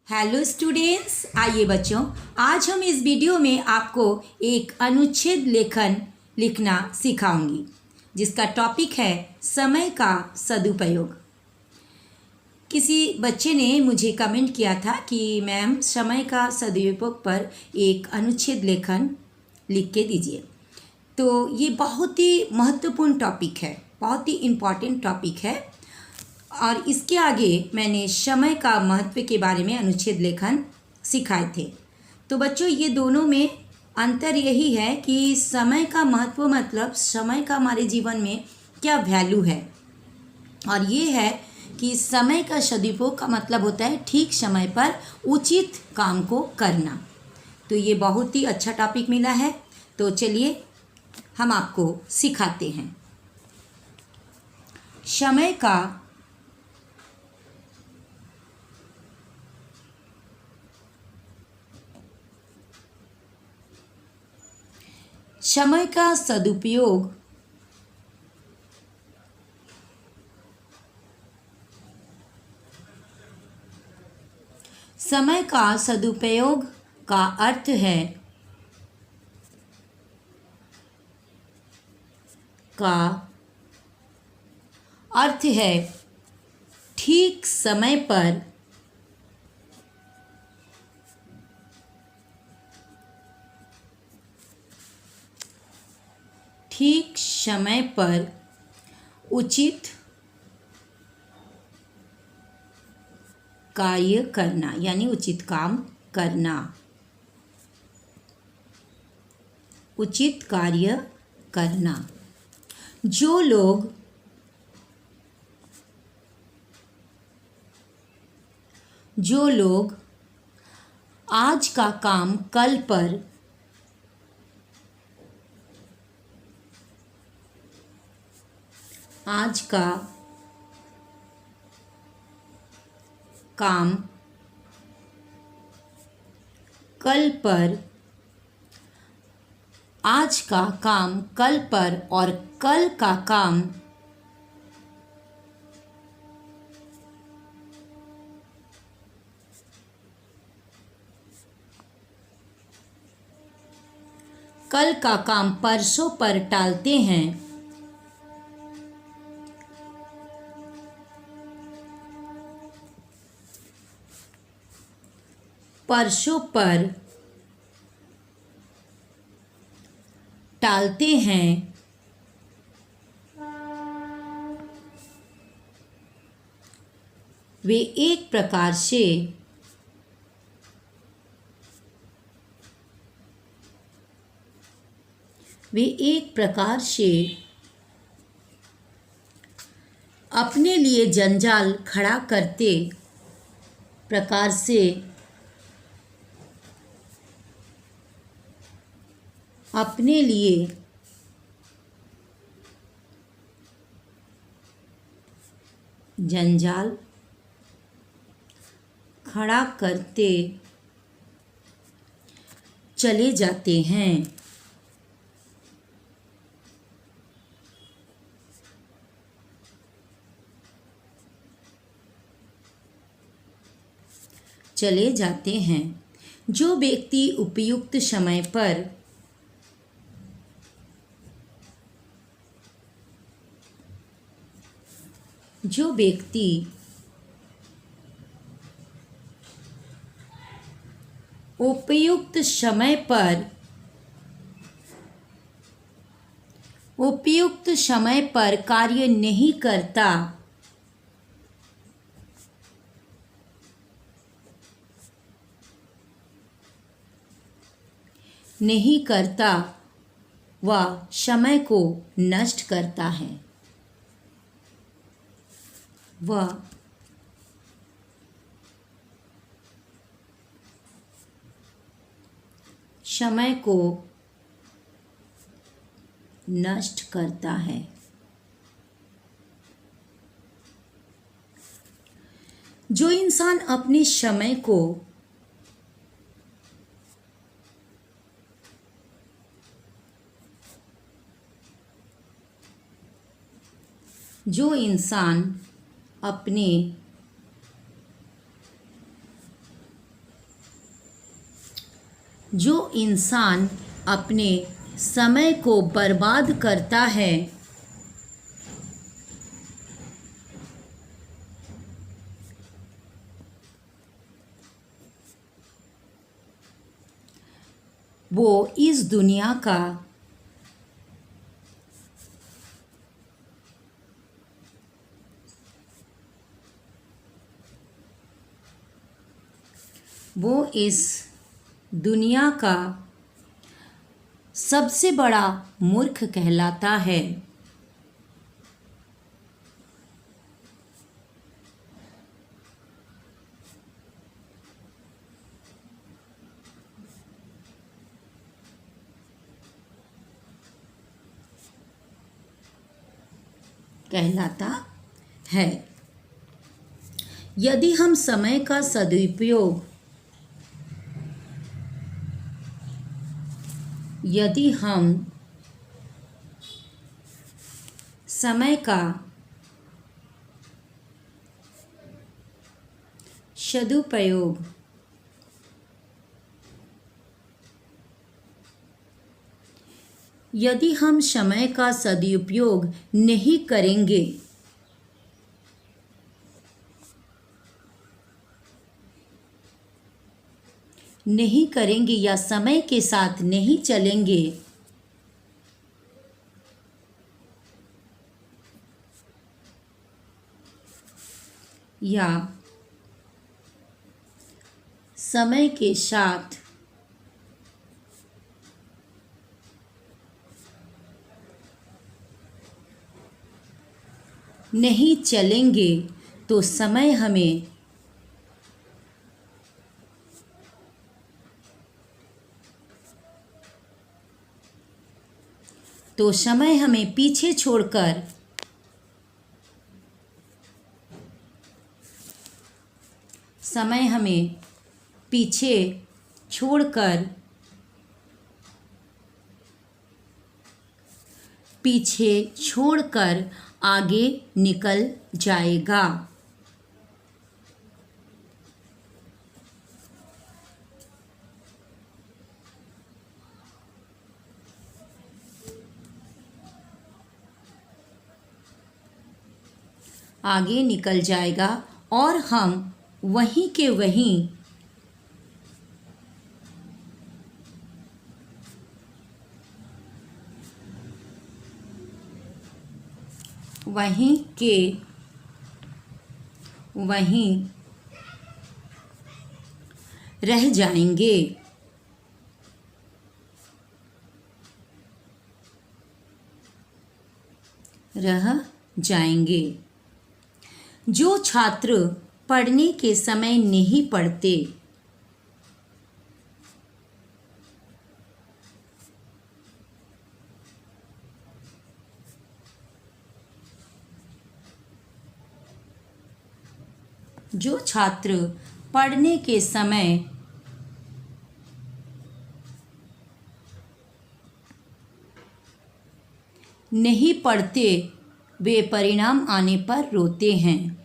Hello students, आइए बच्चों, आज हम इस वीडियो में आपको एक अनुच्छेद लेखन लिखना सिखाऊंगी जिसका टॉपिक है समय का सदुपयोग। किसी बच्चे ने मुझे कमेंट किया था कि मैम समय का सदुपयोग पर एक अनुच्छेद लेखन लिख के दीजिए। तो ये बहुत ही महत्वपूर्ण टॉपिक है, बहुत ही इम्पॉर्टेंट टॉपिक है और इसके आगे मैंने समय का महत्व के बारे में अनुच्छेद लेखन सिखाए थे। तो बच्चों, ये दोनों में अंतर यही है कि समय का महत्व मतलब समय का हमारे जीवन में क्या वैल्यू है, और ये है कि समय का सदुपयोग का मतलब होता है ठीक समय पर उचित काम को करना। तो ये बहुत ही अच्छा टॉपिक मिला है, तो चलिए हम आपको सिखाते हैं। समय का सदुपयोग समय का सदुपयोग का अर्थ है ठीक समय पर उचित कार्य करना, यानी उचित काम करना, उचित कार्य करना। जो लोग आज का काम कल पर और कल का काम परसों पर टालते हैं, वे एक प्रकार से अपने लिए जंजाल खड़ा करते चले जाते हैं। जो व्यक्ति उपयुक्त समय पर उपयुक्त समय पर कार्य नहीं करता, वह समय को नष्ट करता है। जो इंसान अपने समय को जो इंसान अपने समय को बर्बाद करता है वो इस दुनिया का सबसे बड़ा मूर्ख कहलाता है। यदि हम समय का सदुपयोग यदि हम समय का सदुपयोग नहीं करेंगे या समय के साथ नहीं चलेंगे या समय के साथ नहीं चलेंगे तो समय हमें पीछे छोड़कर आगे निकल जाएगा। और हम वहीं के वहीं रह जाएंगे। जो छात्र पढ़ने के समय नहीं पढ़ते वे परिणाम आने पर रोते हैं।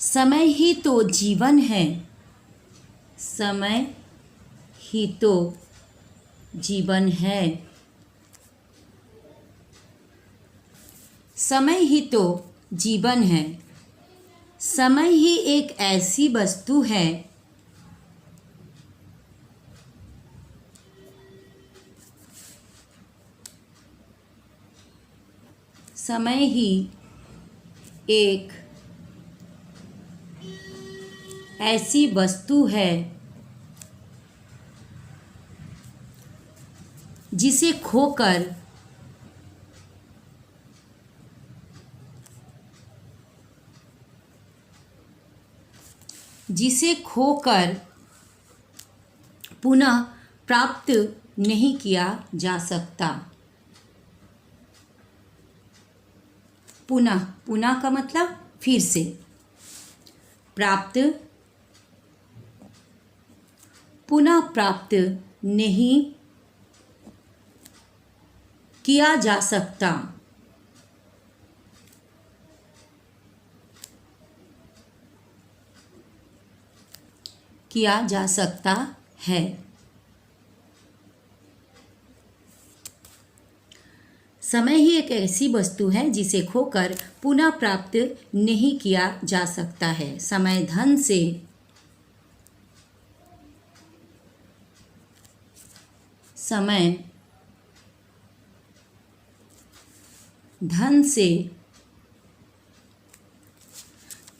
समय ही तो जीवन है। समय ही तो जीवन है। समय ही एक ऐसी वस्तु है जिसे खोकर पुनः प्राप्त नहीं किया जा सकता। पुनः, पुनः का मतलब फिर से। प्राप्त, पुनः प्राप्त नहीं किया जा सकता। किया जा सकता है। समय ही एक ऐसी वस्तु है जिसे खोकर पुनः प्राप्त नहीं किया जा सकता है। समय धन से, समय धन से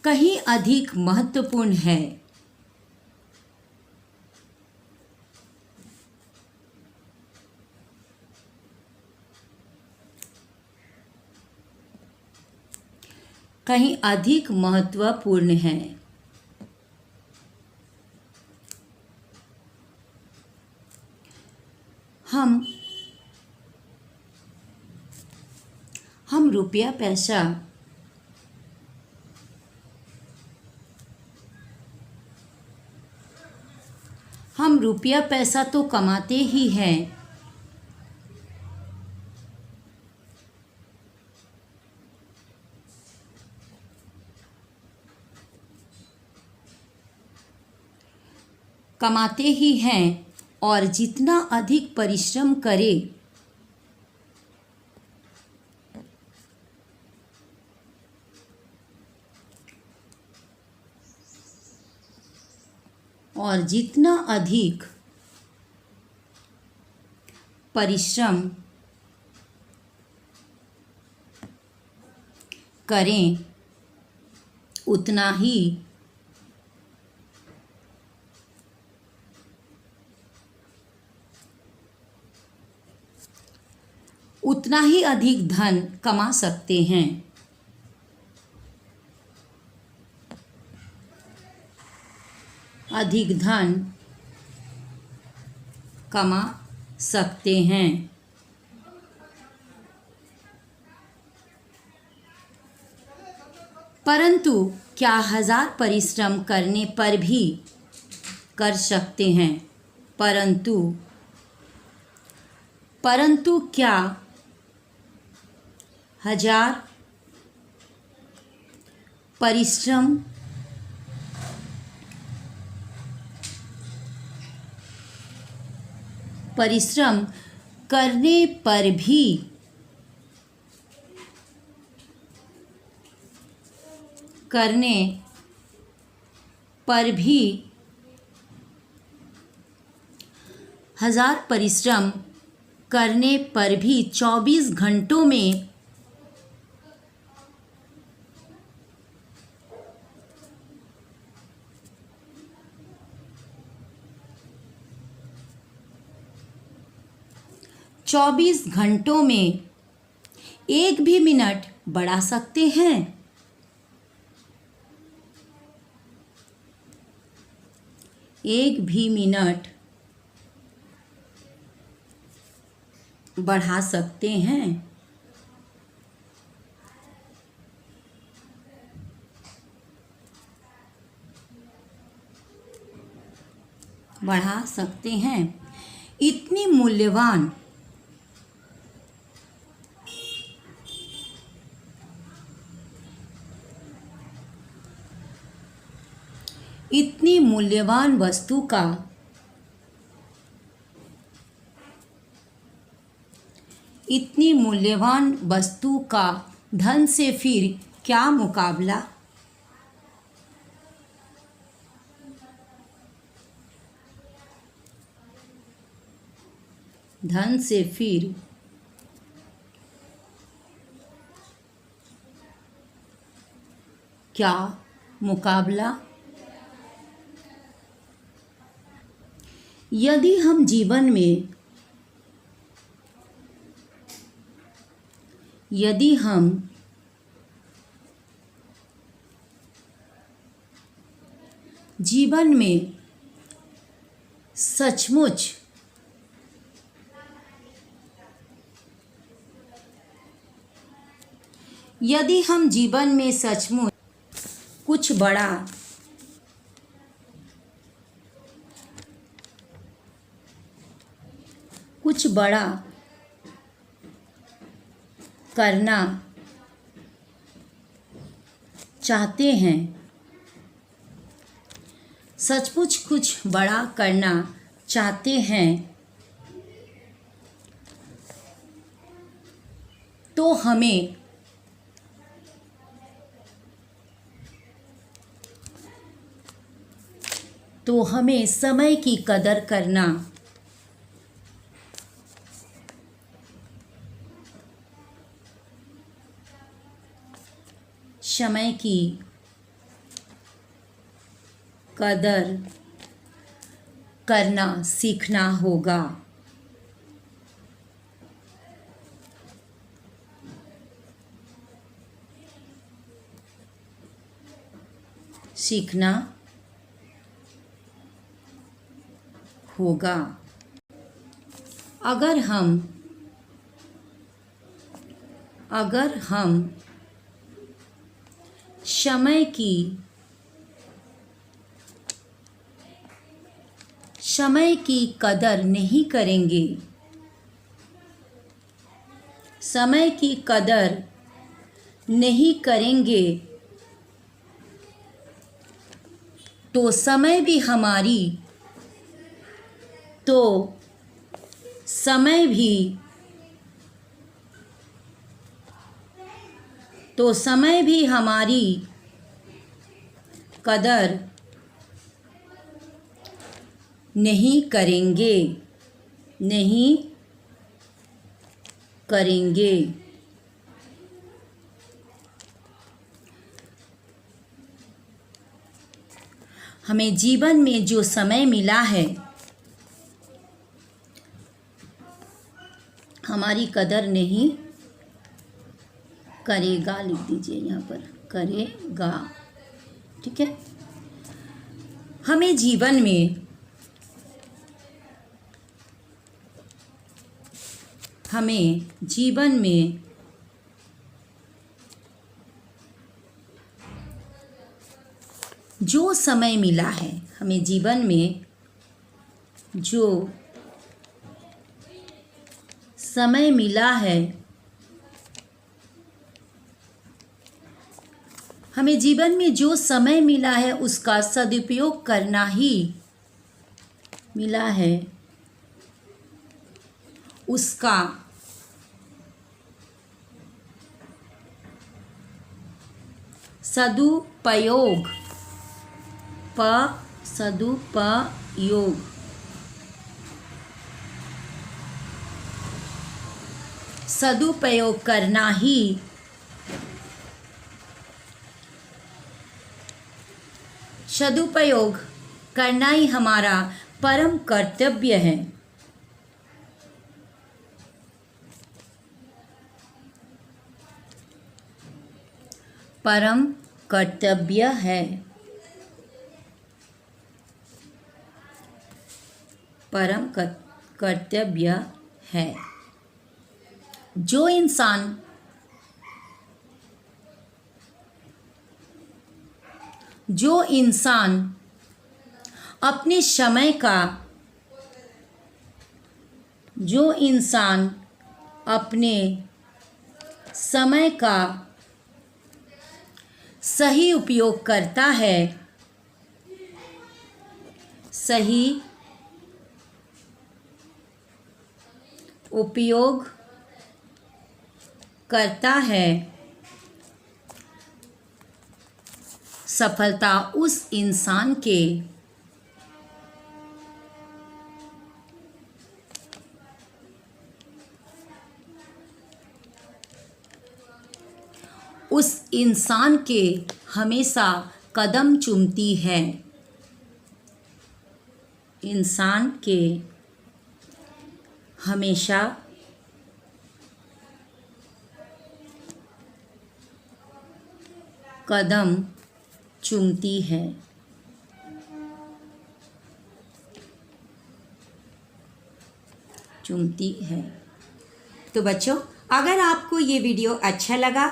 कहीं अधिक महत्वपूर्ण है। कहीं अधिक महत्वपूर्ण है। हम रुपया पैसा तो कमाते ही हैं, और जितना अधिक परिश्रम करें करें उतना ही अधिक धन कमा सकते हैं। अधिक धन कमा सकते हैं। परंतु क्या 1000 परिश्रम करने पर भी कर सकते हैं? परंतु क्या 1000 परिश्रम करने पर भी हजार परिश्रम करने पर भी 24 घंटों में एक भी मिनट बढ़ा सकते हैं। एक भी मिनट बढ़ा सकते हैं। बढ़ा सकते हैं। इतनी मूल्यवान वस्तु का धन से फिर क्या मुकाबला? धन से फिर क्या मुकाबला? यदि हम जीवन में सचमुच यदि हम जीवन में सचमुच कुछ बड़ा करना चाहते हैं, सचमुच कुछ बड़ा करना चाहते हैं, तो हमें समय की कदर करना सीखना होगा। अगर हम समय की कदर नहीं करेंगे, तो समय भी हमारी कदर नहीं करेंगे। हमें जीवन में जो समय मिला है, हमारी कदर नहीं करेगा। लिख दीजिए यहाँ पर, करेगा। ठीक है। हमें जीवन में जो समय मिला है, हमें जीवन में जो समय मिला है, हमें जीवन में जो समय मिला है उसका सदुपयोग करना ही मिला है, उसका सदुपयोग करना ही हमारा परम कर्तव्य है। परम कर्तव्य है। जो इंसान अपने समय का सही उपयोग करता है, सफलता उस इंसान के हमेशा कदम चूमती है। इंसान के हमेशा कदम चूमती है। तो बच्चों, अगर आपको ये वीडियो अच्छा लगा,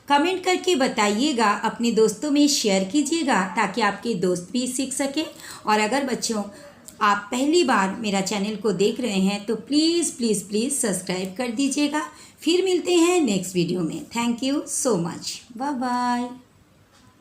कमेंट करके बताइएगा, अपने दोस्तों में शेयर कीजिएगा ताकि आपके दोस्त भी सीख सकें। और अगर बच्चों आप पहली बार मेरा चैनल को देख रहे हैं तो प्लीज़ प्लीज़ प्लीज़ सब्सक्राइब कर दीजिएगा। फिर मिलते हैं नेक्स्ट वीडियो में। Thank you so much. Bye bye.